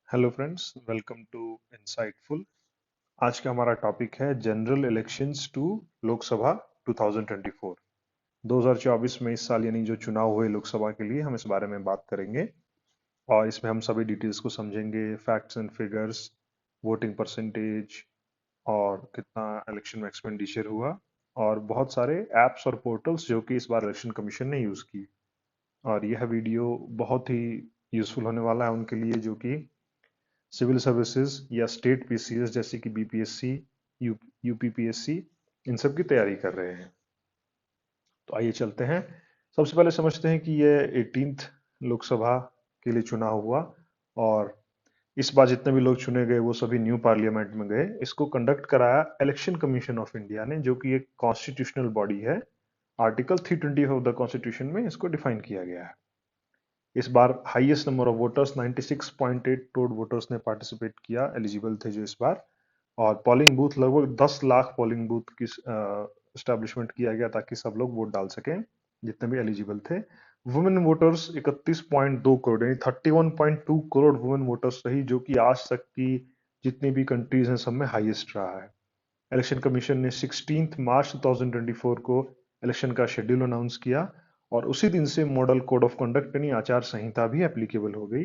Hello friends, welcome to insightful. आज का हमारा टॉपिक है जनरल इलेक्शंस टू लोकसभा 2024। 2024 में इस साल यानी जो चुनाव हुए लोकसभा के लिए हम इस बारे में बात करेंगे और इसमें हम सभी डिटेल्स को समझेंगे, facts and figures, voting percentage और कितना इलेक्शन में एक्सपेंडिचर हुआ और बहुत सारे एप्स और पोर्टल्स जो कि इस बार इलेक्शन कमीशन ने यूज़ की। और यह वीडियो बहुत ही यूज़फुल होने वाला है उनके लिए जो कि सिविल सर्विसेज या स्टेट पीसीएस जैसे कि बीपीएससी, यूपीपीएससी, इन सब की तैयारी कर रहे हैं। तो आइए चलते हैं। सबसे पहले समझते हैं कि ये 18th लोकसभा के लिए चुनाव हुआ और इस बार जितने भी लोग चुने गए वो सभी न्यू पार्लियामेंट में गए। इसको कंडक्ट कराया इलेक्शन कमीशन ऑफ इंडिया ने, जो कि एक कॉन्स्टिट्यूशनल बॉडी है। आर्टिकल 320 ऑफ द कॉन्स्टिट्यूशन में इसको डिफाइन किया गया है। इस बार highest number of voters 96.8 crore voters ने पार्टिसिपेट किया, एलिजिबल थे जो इस बार। और पोलिंग बूथ लगभग 10 लाख पोलिंग बूथ की स्टैब्लिशमेंट किया गया ताकि सब लोग वोट डाल सकें जितने भी एलिजिबल थे। वुमेन वोटर्स 31.2 करोड़ यानी 31.2 करोड़ वुमेन वोटर्स रही, जो कि आज तक की जितनी भी कंट्रीज हैं सब में हाईएस्ट रहा है। इलेक्शन कमीशन ने 16 मार्च 2024 को इलेक्शन का शेड्यूल अनाउंस किया और उसी दिन से मॉडल कोड ऑफ कंडक्ट यानी आचार संहिता भी एप्लीकेबल हो गई।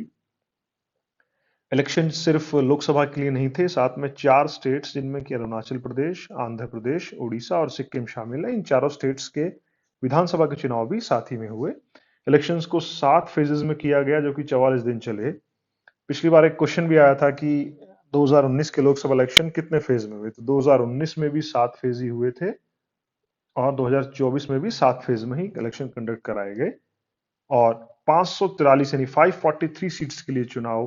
इलेक्शन सिर्फ लोकसभा के लिए नहीं थे, साथ में 4 स्टेट्स जिनमें कि अरुणाचल प्रदेश, आंध्र प्रदेश, उड़ीसा और सिक्किम शामिल है, इन चारों स्टेट्स के विधानसभा के चुनाव भी साथ ही में हुए। इलेक्शंस को 7 फेजेस में किया गया जो कि 44 दिन चले। पिछली बार एक क्वेश्चन भी आया था कि 2019 के लोकसभा इलेक्शन कितने फेज में हुए, तो 2019 में भी 7 फेज ही हुए थे और 2024 में भी 7 फेज में ही इलेक्शन कंडक्ट कराए गए। और 543 यानी 543 सीट्स के लिए चुनाव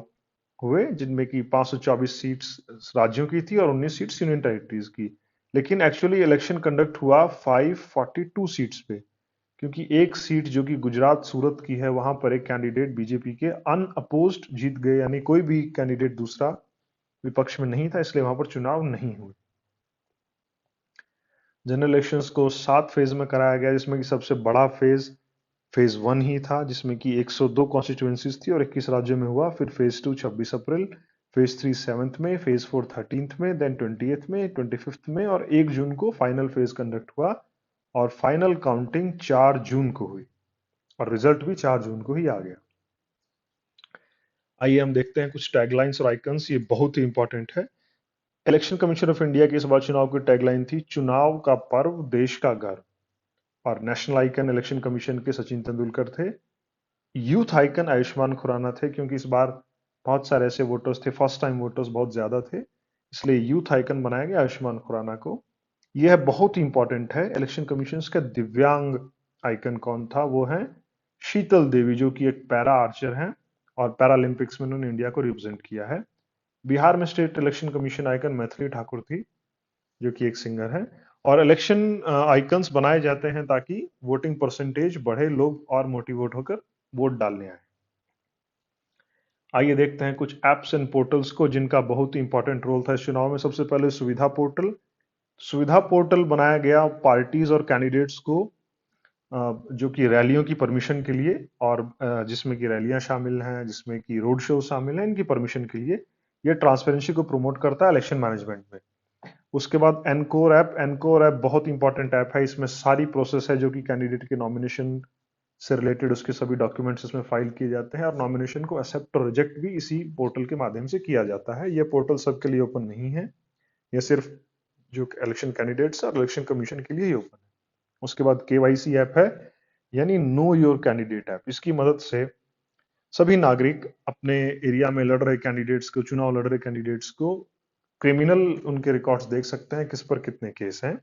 हुए, जिनमें की 524 सीट्स राज्यों की थी और 19 सीट्स यूनियन टेरिटरीज की। लेकिन एक्चुअली इलेक्शन कंडक्ट हुआ 542 सीट्स पे, क्योंकि एक सीट जो कि गुजरात सूरत की है वहां पर एक कैंडिडेट बीजेपी के अनअपोज्ड जीत गए, यानी कोई भी कैंडिडेट दूसरा विपक्ष में नहीं था, इसलिए वहां पर चुनाव नहीं हुए। जनरल इलेक्शंस को 7 फेज में कराया गया, जिसमें कि सबसे बड़ा फेज 1 ही था, जिसमें कि 102 कॉन्स्टिट्यूएंसीज थी और 21 राज्यों में हुआ। फिर फेज 2 26 अप्रैल, फेज 3 7 में, फेज 4 13 में, देन 20th में, 25 में और 1 जून को फाइनल फेज कंडक्ट हुआ। और फाइनल काउंटिंग 4 जून को हुई और रिजल्ट भी 4 जून को ही आ गया। आइए हम देखते हैं कुछ टैगलाइंस और आइकन्स, ये बहुत ही इंपॉर्टेंट है। इलेक्शन कमीशन ऑफ इंडिया की इस बार चुनाव की टैगलाइन थी, चुनाव का पर्व देश का गर्व। और नेशनल आइकन इलेक्शन कमीशन के सचिन तेंदुलकर थे। यूथ आइकन आयुष्मान खुराना थे, क्योंकि इस बार बहुत सारे ऐसे वोटर्स थे, फर्स्ट टाइम वोटर्स बहुत ज्यादा थे, इसलिए यूथ आइकन बनाया गया आयुष्मान खुराना को। यह बहुत ही इंपॉर्टेंट है। इलेक्शन कमीशन का दिव्यांग आइकन कौन था, वो है शीतल देवी, जो कि एक पैरा आर्चर हैं और पैरालंपिक्स में उन्होंने इंडिया को रिप्रेजेंट किया है। बिहार में state election commission icon Maithili Thakur थी, जो कि एक सिंगर है। और इलेक्शन आइकन्स बनाए जाते हैं ताकि वोटिंग परसेंटेज बढ़े, लोग और मोटिवेट होकर वोट डालने आए। आइए देखते हैं कुछ एप्स एंड पोर्टल्स को जिनका बहुत ही इंपॉर्टेंट रोल था इस चुनाव में। सबसे पहले सुविधा पोर्टल। सुविधा पोर्टल बनाया गया पार्टीज और कैंडिडेट्स को जो कि रैलियों की परमिशन के लिए, और जिसमें कि रैलियां शामिल हैं, जिसमें कि रोड शो शामिल हैं, इनकी परमिशन के लिए। ये ट्रांसपेरेंसी को प्रमोट करता है इलेक्शन मैनेजमेंट में। उसके बाद एनकोर ऐप। एनकोर ऐप बहुत इंपॉर्टेंट ऐप है, इसमें सारी प्रोसेस है जो कि कैंडिडेट के नॉमिनेशन से रिलेटेड, उसके सभी डॉक्यूमेंट्स इसमें फाइल किए जाते हैं और नॉमिनेशन को एक्सेप्ट और रिजेक्ट भी इसी पोर्टल के माध्यम से किया जाता है। यह पोर्टल सबके लिए ओपन नहीं है, यह सिर्फ जो इलेक्शन कैंडिडेट्स और इलेक्शन कमीशन के लिए ही ओपन है। उसके बाद केवाईसी ऐप है, यानी नो योर कैंडिडेट ऐप। इसकी मदद से सभी नागरिक अपने एरिया में लड़ रहे कैंडिडेट्स को, चुनाव लड़ रहे कैंडिडेट्स को, क्रिमिनल उनके रिकॉर्ड्स देख सकते हैं, किस पर कितने केस हैं।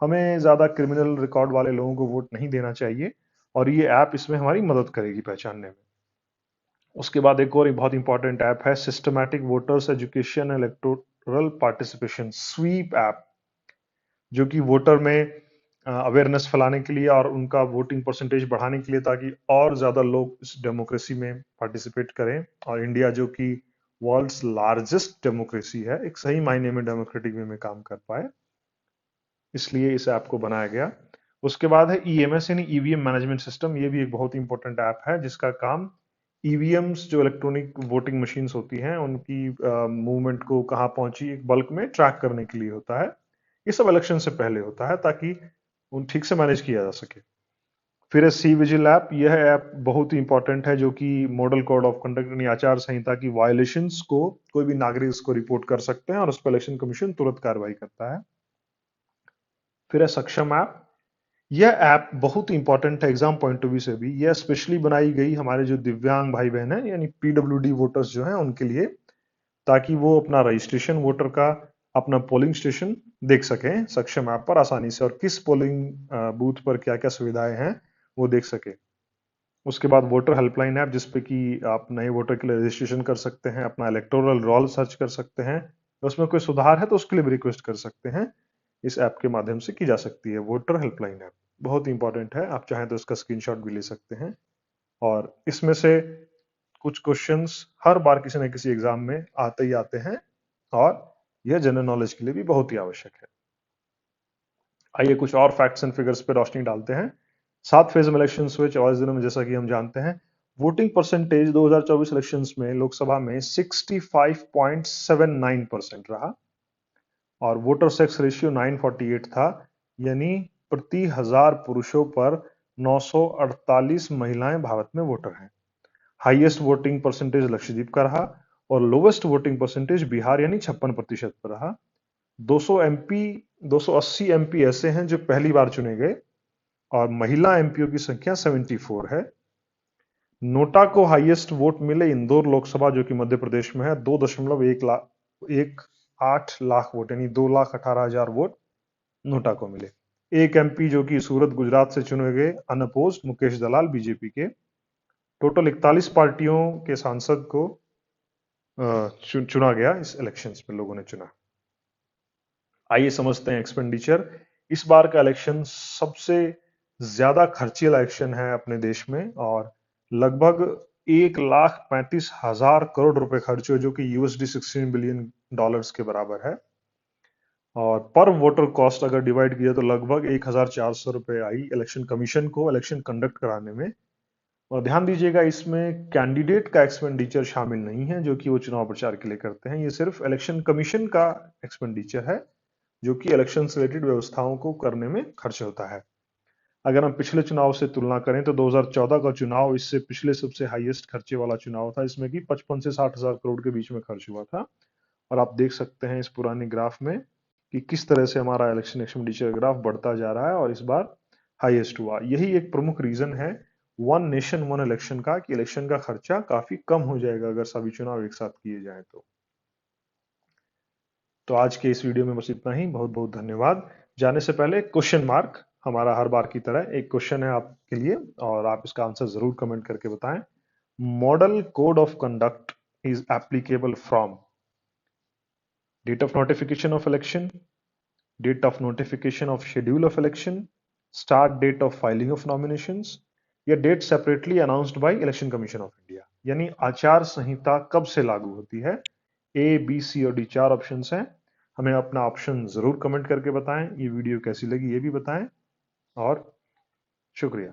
हमें ज्यादा क्रिमिनल रिकॉर्ड वाले लोगों को वोट नहीं देना चाहिए और ये ऐप इसमें हमारी मदद करेगी पहचानने में। उसके बाद एक और बहुत इंपॉर्टेंट ऐप है systematic voters education electoral participation, sweep app, जो कि वोटर में अवेयरनेस फैलाने के लिए और उनका वोटिंग परसेंटेज बढ़ाने के लिए, ताकि और ज्यादा लोग इस डेमोक्रेसी में पार्टिसिपेट करें और इंडिया जो कि वर्ल्ड्स लार्जेस्ट डेमोक्रेसी है, एक सही मायने में डेमोक्रेटिक वे में काम कर पाए, इसलिए इस ऐप को बनाया गया। उसके बाद है ईएमएस यानी ईवीएम मैनेजमेंट सिस्टम। ये भी एक बहुत इंपॉर्टेंट ऐप है जिसका काम ईवीएम्स जो इलेक्ट्रॉनिक वोटिंग मशीन्स होती हैं उनकी मूवमेंट को कहाँ पहुंची एक बल्क में ट्रैक करने के लिए होता है। ये सब इलेक्शन से पहले होता है ताकि उन ठीक से मैनेज किया जा सके। फिर है सी विजिल ऐप। यह ऐप बहुत ही इंपॉर्टेंट है जो कि मॉडल कोड ऑफ कंडक्ट यानी आचार संहिता की वायलेशंस को कोई भी नागरिक इसको रिपोर्ट कर सकते हैं और उस पर इलेक्शन कमीशन तुरंत कार्रवाई करता है। फिर है सक्षम ऐप। यह ऐप बहुत ही इंपॉर्टेंट है एग्जाम पॉइंट ऑफ व्यू से भी। यह स्पेशली बनाई गई हमारे जो दिव्यांग भाई बहन हैं यानी पीडब्ल्यूडी वोटर्स जो हैं उनके लिए, ताकि वो अपना रजिस्ट्रेशन वोटर का अपना पोलिंग स्टेशन देख सकें सक्षम ऐप पर आसानी से, और किस पोलिंग बूथ पर क्या क्या सुविधाएं हैं वो देख सके। उसके बाद वोटर हेल्पलाइन ऐप जिसपे कि आप नए वोटर के लिए रजिस्ट्रेशन कर सकते हैं, अपना इलेक्टोरल रोल सर्च कर सकते हैं, उसमें कोई सुधार है तो उसके लिए भी रिक्वेस्ट कर सकते हैं। इस ऐप के माध्यम से की जा सकती है। वोटर हेल्पलाइन ऐप बहुत ही इंपॉर्टेंट है, आप चाहें तो इसका स्क्रीनशॉट भी ले सकते हैं। और इसमें से कुछ क्वेश्चंस हर बार किसी न किसी एग्जाम में आते ही आते हैं और यह जनरल नॉलेज के लिए भी बहुत ही आवश्यक है। आइए कुछ और फैक्ट्स एंड फिगर्स पे रोशनी डालते हैं। 7 फेज में इलेक्शन हुए 24 दिनों में, जैसा कि हम जानते हैं। वोटिंग परसेंटेज 2024 इलेक्शंस में लोकसभा में 65.79% रहा और वोटर सेक्स रेशियो 948 था, यानी प्रति 1000 पुरुषों पर 948 महिलाएं भारत में वोटर हैं। हाईएस्ट वोटिंग परसेंटेज लक्षद्वीप का रहा और लोवेस्ट वोटिंग परसेंटेज बिहार यानी 56% पर रहा। 200 एमपी 280 एमपी ऐसे हैं जो पहली बार चुने गए और महिला एमपीओ की संख्या 74 है। नोटा को हाईएस्ट वोट मिले इंदौर लोकसभा जो कि मध्य प्रदेश में है, 2.18 लाख वोट यानी 2,18,000 वोट नोटा को मिले। एक एमपी जो कि सूरत गुजरात से चुने गए अनअपोज्ड मुकेश दलाल बीजेपी के। टोटल 41 पार्टियों के सांसद को चुना गया, इस इलेक्शंस में लोगों ने चुना। आइए समझते हैं एक्सपेंडिचर। इस बार का इलेक्शन सबसे ज्यादा खर्चीला इलेक्शन है अपने देश में और लगभग 1,35,000 करोड़ रुपए खर्च हुए जो कि यूएसडी 16 बिलियन डॉलर्स के बराबर है। और पर वोटर कॉस्ट अगर डिवाइड किया तो लगभग 1,400 रुपए आई इलेक्शन कमीशन को इलेक्शन कंडक्ट कराने में। और ध्यान दीजिएगा इसमें कैंडिडेट का एक्सपेंडिचर शामिल नहीं है जो कि वो चुनाव प्रचार के लिए करते हैं। ये सिर्फ इलेक्शन कमीशन का एक्सपेंडिचर है जो कि इलेक्शन से रिलेटेड व्यवस्थाओं को करने में खर्च होता है। अगर हम पिछले चुनाव से तुलना करें तो 2014 का चुनाव इससे पिछले सबसे हाईएस्ट खर्चे वाला चुनाव था। इसमें कि 55 से 60,000 करोड़ के बीच में खर्च हुआ था। और आप देख सकते हैं इस पुरानी ग्राफ में कि किस तरह से हमारा इलेक्शन एक्सपेंडिचर ग्राफ बढ़ता जा रहा है और इस बार हाईएस्ट हुआ। यही एक प्रमुख रीजन है वन नेशन वन इलेक्शन का, कि इलेक्शन का खर्चा काफी कम हो जाएगा अगर सभी चुनाव एक साथ किए जाएं तो आज के इस वीडियो में बस इतना ही। बहुत बहुत धन्यवाद। जाने से पहले क्वेश्चन मार्क, हमारा हर बार की तरह एक क्वेश्चन है आपके लिए और आप इसका आंसर जरूर कमेंट करके बताएं। Model code of conduct is applicable from date of notification of election, date of notification of schedule of election, start date of filing of nominations, या date separately announced by election commission of India. यानी आचार संहिता कब से लागू होती है। A B C और D 4 options हैं। हमें अपना ऑप्शन जरूर कमेंट करके बताएं। ये वीडियो कैसी लगी ये भी बताएं और शुक्रिया।